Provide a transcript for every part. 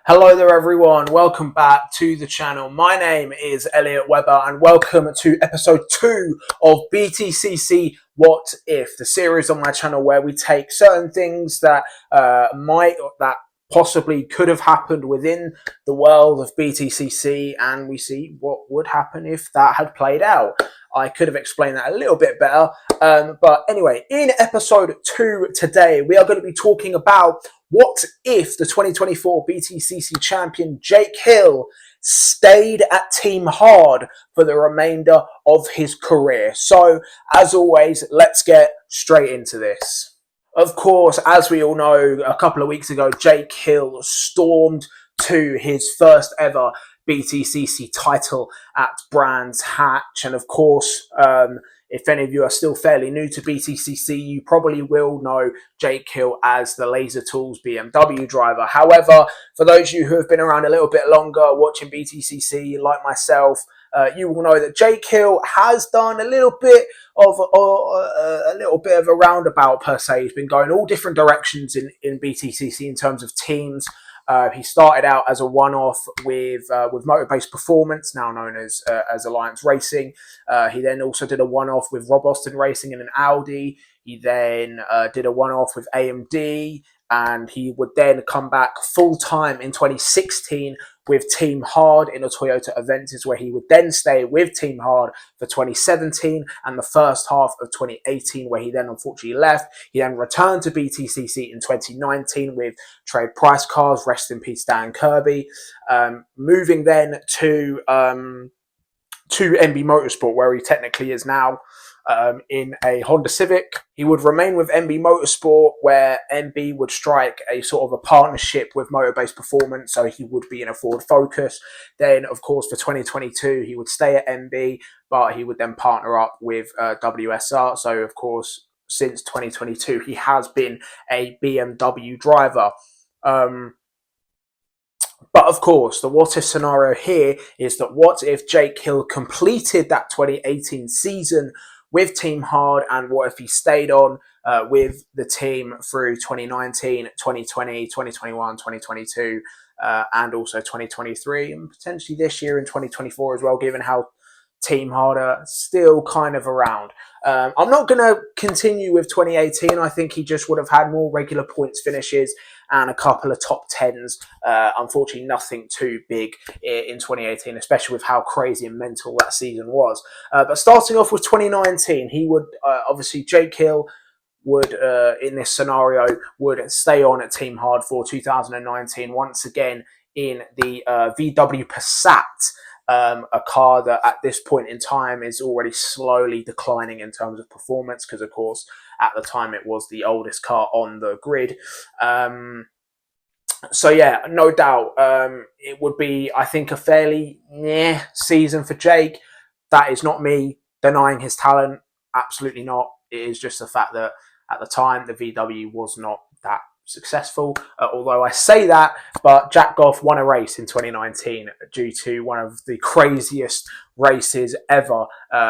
Hello there everyone, welcome back to the channel. My name is Elliot Webber and welcome to episode 2 of BTCC What If, the series on my channel where we take certain things that possibly could have happened within the world of BTCC and we see what would happen if that had played out. I could have explained that a little bit better, but anyway, in episode 2 today we are going to be talking about what if the 2024 BTCC Champion Jake Hill stayed at Team Hard for the remainder of his career. So, as always, let's get straight into this. Of course, as we all know, a couple of weeks ago, Jake Hill stormed to his first ever BTCC title at Brands Hatch. And of course, if any of you are still fairly new to BTCC, you probably will know Jake Hill as the Laser Tools BMW driver. However, for those of you who have been around a little bit longer watching BTCC, like myself, you will know that Jake Hill has done a little bit of a roundabout per se. He's been going all different directions in BTCC in terms of teams. He started out as a one-off with Motor-Based Performance, now known as Alliance Racing. He then also did a one-off with Rob Austin Racing in an Audi. He then did a one-off with AMD, and he would then come back full-time in 2016 with Team Hard in a Toyota Aventus, where he would then stay with Team Hard for 2017 and the first half of 2018, where he then unfortunately left. He then returned to BTCC in 2019 with Trade Price Cars, rest in peace Dan Kirby, moving then to NB Motorsport, where he technically is now in a Honda Civic. He would remain with NB Motorsport, where NB would strike a sort of a partnership with Motor-Based Performance, so he would be in a Ford Focus. Then, of course, for 2022, he would stay at NB, but he would then partner up with WSR. So, of course, since 2022, he has been a BMW driver. But of course, the what if scenario here is that what if Jake Hill completed that 2018 season with Team Hard, and what if he stayed on with the team through 2019, 2020, 2021, 2022, and also 2023, and potentially this year in 2024 as well, given how Team Hard are still kind of around. I'm not going to continue with 2018. I think he just would have had more regular points finishes and a couple of top 10s. Unfortunately, nothing too big in 2018, especially with how crazy and mental that season was. But starting off with 2019, he would, obviously, Jake Hill would, in this scenario, would stay on at Team Hard for 2019, once again in the VW Passat. A car that at this point in time is already slowly declining in terms of performance, because of course at the time it was the oldest car on the grid. So yeah, no doubt it would be, I think, a fairly season for Jake. That is not me denying his talent, absolutely not. It is just the fact that at the time the VW was not that successful, although I say that, but Jack Goff won a race in 2019 due to one of the craziest races ever,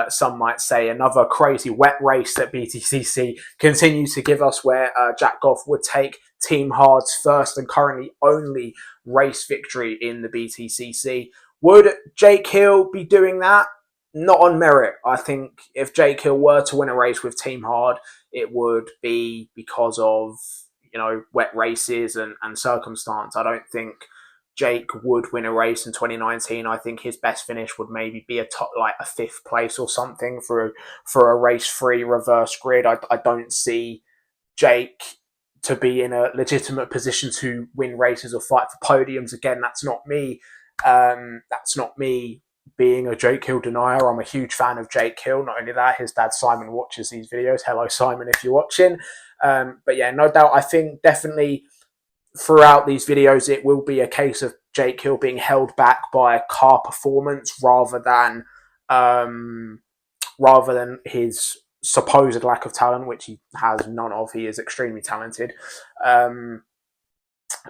some might say. Another crazy wet race that BTCC continues to give us, where Jack Goff would take Team Hard's first and currently only race victory in the BTCC. Would Jake Hill be doing that? Not on merit. I think if Jake Hill were to win a race with Team Hard, it would be because of, you know, wet races and circumstance. I don't think Jake would win a race in 2019. I think his best finish would maybe be a top, like a 5th place or something for a race-free reverse grid. I don't see Jake to be in a legitimate position to win races or fight for podiums. Again, that's not me. That's not me being a Jake Hill denier. I'm a huge fan of Jake Hill. Not only that, his dad Simon watches these videos. Hello, Simon, if you're watching. But yeah, no doubt, I think definitely throughout these videos it will be a case of Jake Hill being held back by car performance rather than his supposed lack of talent, which he has none of. He is extremely talented.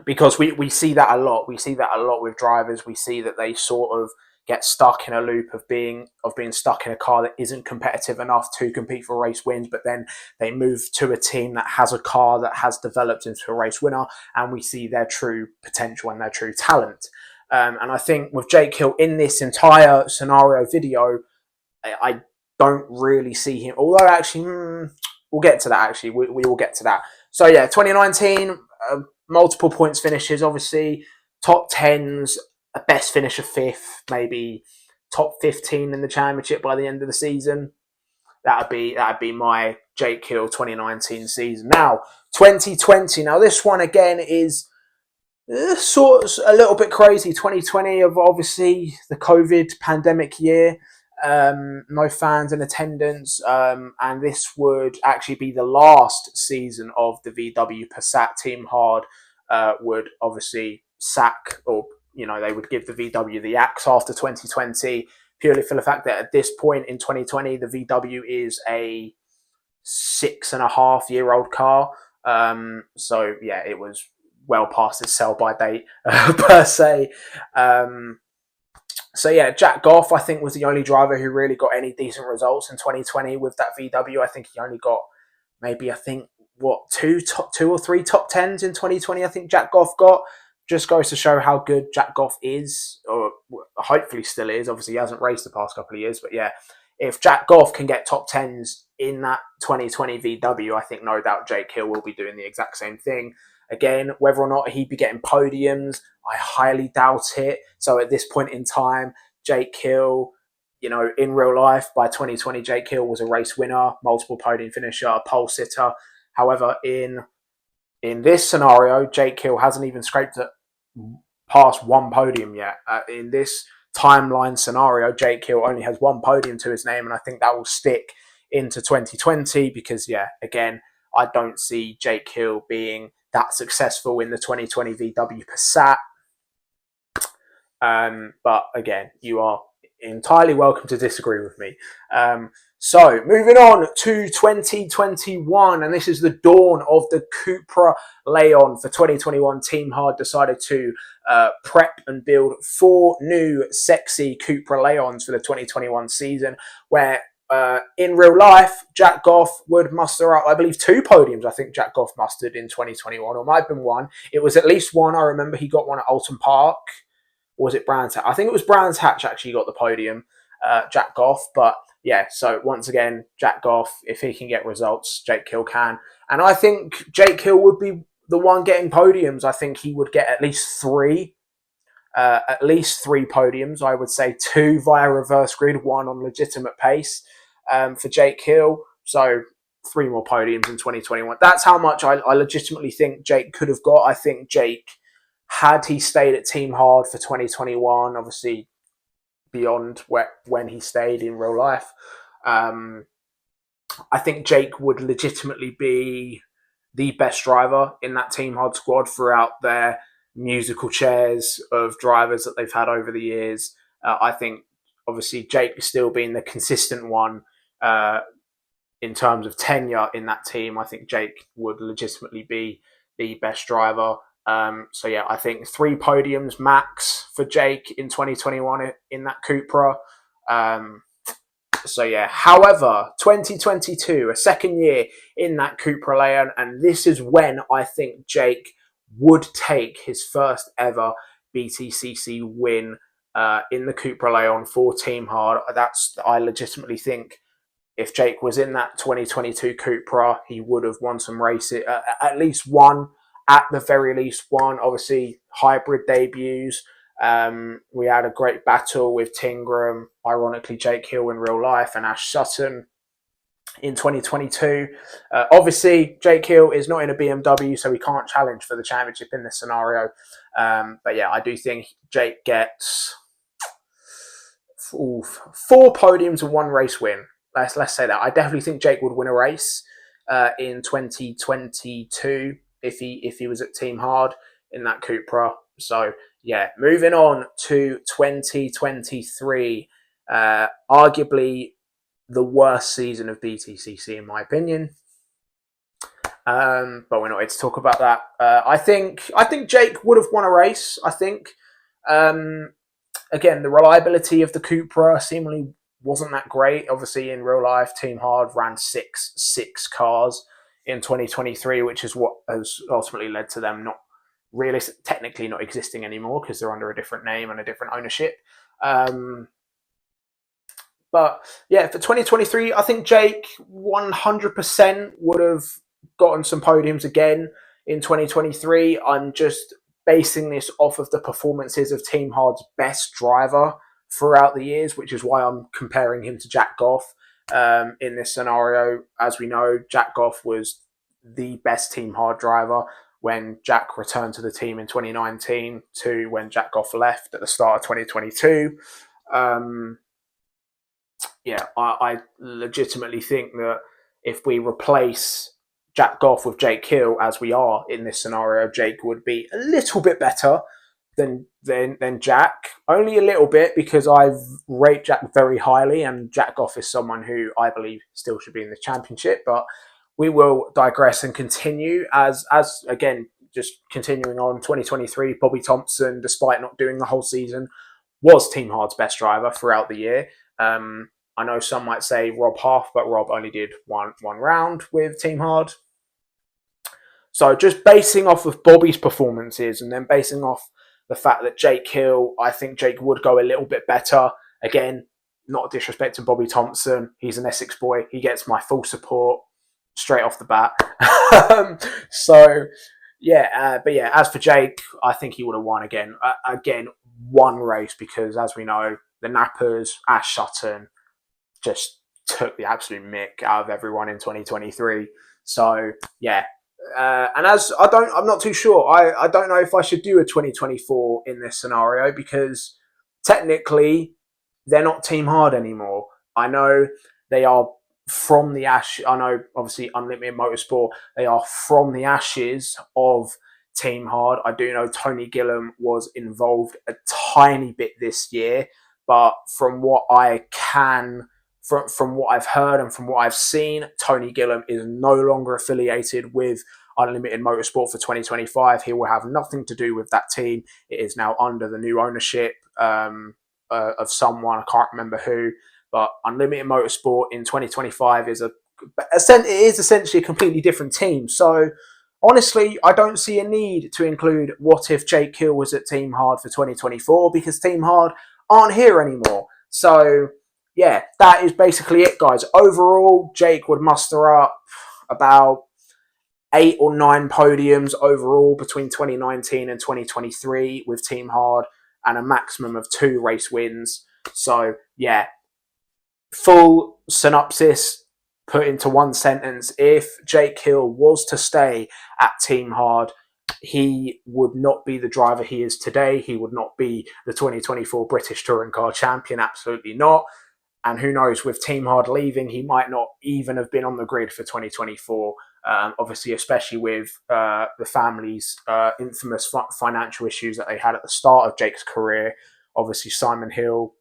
Because we see that a lot. We see that a lot with drivers. We see that they sort of get stuck in a loop of being stuck in a car that isn't competitive enough to compete for race wins, but then they move to a team that has a car that has developed into a race winner, and we see their true potential and their true talent. And I think with Jake Hill in this entire scenario video, I don't really see him. Although actually, we'll get to that. Actually, we will get to that. So yeah, 2019, multiple points finishes. Obviously, top tens, a best finish of fifth, maybe top 15 in the championship by the end of the season. That'd be my Jake Hill 2019 season. Now 2020. Now this one again is sort of a little bit crazy. 2020 of obviously the COVID pandemic year. No fans in attendance, and this would actually be the last season of the VW Passat. Team Hard would obviously sack, or they would give the VW the axe after 2020, purely for the fact that at this point in 2020, the VW is a 6.5-year-old car. So yeah, it was well past its sell-by date per se. So yeah, Jack Goff, I think, was the only driver who really got any decent results in 2020 with that VW. I think he only got maybe, two or three top tens in 2020. I think Jack Goff got. Just goes to show how good Jack Goff is, or hopefully still is. Obviously, he hasn't raced the past couple of years, but yeah, if Jack Goff can get top tens in that 2020 VW, I think no doubt Jake Hill will be doing the exact same thing. Again, whether or not he'd be getting podiums, I highly doubt it. So at this point in time, Jake Hill, in real life, by 2020, Jake Hill was a race winner, multiple podium finisher, pole sitter. However, in this scenario, Jake Hill hasn't even scraped it past one podium yet. In this timeline scenario, Jake Hill only has one podium to his name, and I think that will stick into 2020 because, yeah, again, I don't see Jake Hill being that successful in the 2020 VW Passat. But again, you are entirely welcome to disagree with me. So moving on to 2021, and this is the dawn of the Cupra Leon for 2021. Team Hard decided to prep and build 4 new sexy Cupra Leons for the 2021 season, where in real life, Jack Goff would muster up, I believe, 2 podiums. I think Jack Goff mustered in 2021, or might have been 1. It was at least 1. I remember he got one at Alton Park. Or was it Brands Hatch? I think it was Brands Hatch actually got the podium, Jack Goff. But yeah, so once again, Jack Goff, if he can get results, Jake Hill can. And I think Jake Hill would be the one getting podiums. I think he would get at least 3. At least 3 podiums. I would say 2 via reverse grid, 1 on legitimate pace for Jake Hill. So 3 more podiums in 2021. That's how much I legitimately think Jake could have got. I think Jake, had he stayed at Team Hard for 2021, obviously beyond when he stayed in real life, I think Jake would legitimately be the best driver in that Team Hard squad throughout their musical chairs of drivers that they've had over the years. I think obviously Jake still being the consistent one in terms of tenure in that team. I think Jake would legitimately be the best driver. So yeah, I think 3 podiums max for Jake in 2021 in that Cupra. So yeah, however, 2022, a second year in that Cupra Leon, and this is when I think Jake would take his first ever BTCC win in the Cupra Leon for Team Hard. I legitimately think if Jake was in that 2022 Cupra, he would have won some races, at least one. At the very least one. Obviously, hybrid debuts. We had a great battle with Tingram, ironically Jake Hill in real life, and Ash Sutton in 2022. Obviously, Jake Hill is not in a BMW, so he can't challenge for the championship in this scenario. But yeah, I do think Jake gets 4 podiums and 1 race win. Let's say that. I definitely think Jake would win a race in 2022. If he was at Team Hard in that Cupra. So yeah, moving on to 2023, arguably the worst season of BTCC in my opinion. But we're not here to talk about that. I think Jake would have won a race. I think again, the reliability of the Cupra seemingly wasn't that great. Obviously, in real life, Team Hard ran six cars in 2023, which is what has ultimately led to them not really technically not existing anymore because they're under a different name and a different ownership. But yeah, for 2023, I think Jake 100% would have gotten some podiums again in 2023. I'm just basing this off of the performances of Team Hard's best driver throughout the years, which is why I'm comparing him to Jack Goff in this scenario. As we know, Jack Goff was the best Team Hard driver when Jack returned to the team in 2019 to when Jack Goff left at the start of 2022. I legitimately think that if we replace Jack Goff with Jake Hill, as we are in this scenario, Jake would be a little bit better than Jack. Only a little bit, because I rate Jack very highly, and Jack Goff is someone who I believe still should be in the championship. But we will digress and continue as again, just continuing on 2023, Bobby Thompson, despite not doing the whole season, was Team Hard's best driver throughout the year. I know some might say Rob Half, but Rob only did one round with Team Hard. So just basing off of Bobby's performances and then basing off the fact that Jake Hill, I think Jake would go a little bit better. Again, not disrespecting Bobby Thompson. He's an Essex boy. He gets my full support straight off the bat. But as for Jake, I think he would have won again. One race, because as we know, the Nappers, Ash Sutton, just took the absolute mick out of everyone in 2023. So yeah, and as I'm not too sure. I don't know if I should do a 2024 in this scenario, because technically they're not Team Hard anymore. I know they are from the ash. I know obviously Unlimited Motorsport, they are from the ashes of Team Hard. I do know Tony Gillam was involved a tiny bit this year, but from what I can. From what I've heard and from what I've seen, Tony Gillam is no longer affiliated with Unlimited Motorsport for 2025. He will have nothing to do with that team. It is now under the new ownership of someone, I can't remember who, but Unlimited Motorsport in 2025 is essentially a completely different team. So honestly, I don't see a need to include What If Jake Hill was at Team Hard for 2024, because Team Hard aren't here anymore. So yeah, that is basically it, guys. Overall, Jake would muster up about 8 or 9 podiums overall between 2019 and 2023 with Team Hard, and a maximum of 2 race wins. So yeah, full synopsis put into one sentence: if Jake Hill was to stay at Team Hard, he would not be the driver he is today. He would not be the 2024 British Touring Car Champion. Absolutely not. And who knows, with Team Hard leaving, he might not even have been on the grid for 2024. Obviously, especially with the family's infamous financial issues that they had at the start of Jake's career. Obviously, Simon Hill,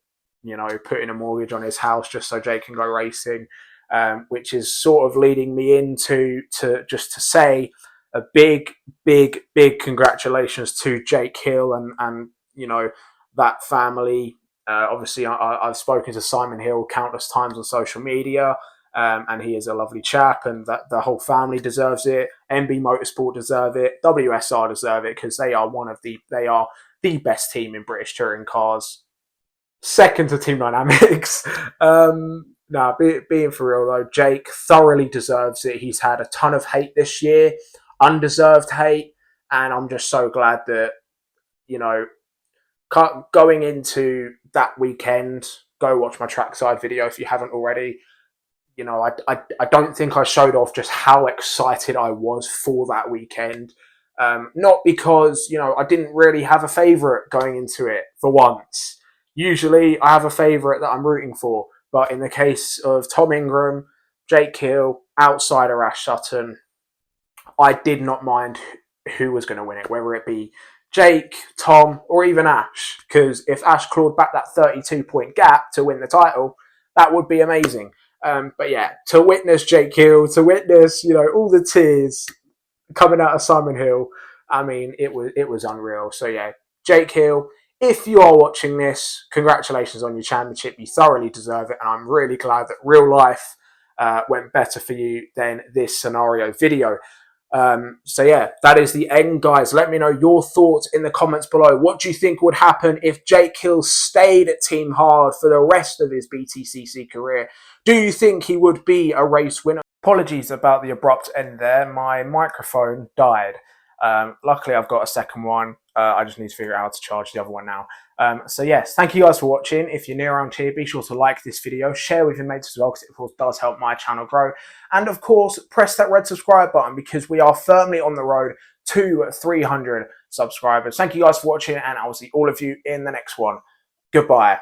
putting a mortgage on his house just so Jake can go racing, which is sort of leading me into to say a big congratulations to Jake Hill and that family. Obviously, I've spoken to Simon Hill countless times on social media, and he is a lovely chap, and that the whole family deserves it. MB Motorsport deserve it. WSR deserve it, because they are the best team in British touring cars, second to Team Dynamics. Being for real though, Jake thoroughly deserves it. He's had a ton of hate this year, undeserved hate, and I'm just so glad that going into that weekend, go watch my trackside video if you haven't already. I don't think I showed off just how excited I was for that weekend. Not because, I didn't really have a favourite going into it for once. Usually I have a favourite that I'm rooting for. But in the case of Tom Ingram, Jake Hill, outsider Ash Sutton, I did not mind who was going to win it, whether it be Jake, Tom, or even Ash, because if Ash clawed back that 32-point gap to win the title, that would be amazing. But yeah, to witness Jake Hill, to witness, all the tears coming out of Simon Hill, I mean, it was unreal. So yeah, Jake Hill, If you are watching this, congratulations on your championship. You thoroughly deserve it, and I'm really glad that real life went better for you than this scenario video. So yeah, that is the end, guys. Let me know your thoughts in the comments below. What do you think would happen if Jake Hill stayed at Team Hard for the rest of his BTCC career? Do you think he would be a race winner? Apologies about the abrupt end there. My microphone died. Luckily, I've got a second one. I just need to figure out how to charge the other one now. So yes, thank you guys for watching. If you're new around here, be sure to like this video, share with your mates as well, because it of course does help my channel grow. And of course, press that red subscribe button, because we are firmly on the road to 300 subscribers. Thank you guys for watching, and I will see all of you in the next one. Goodbye.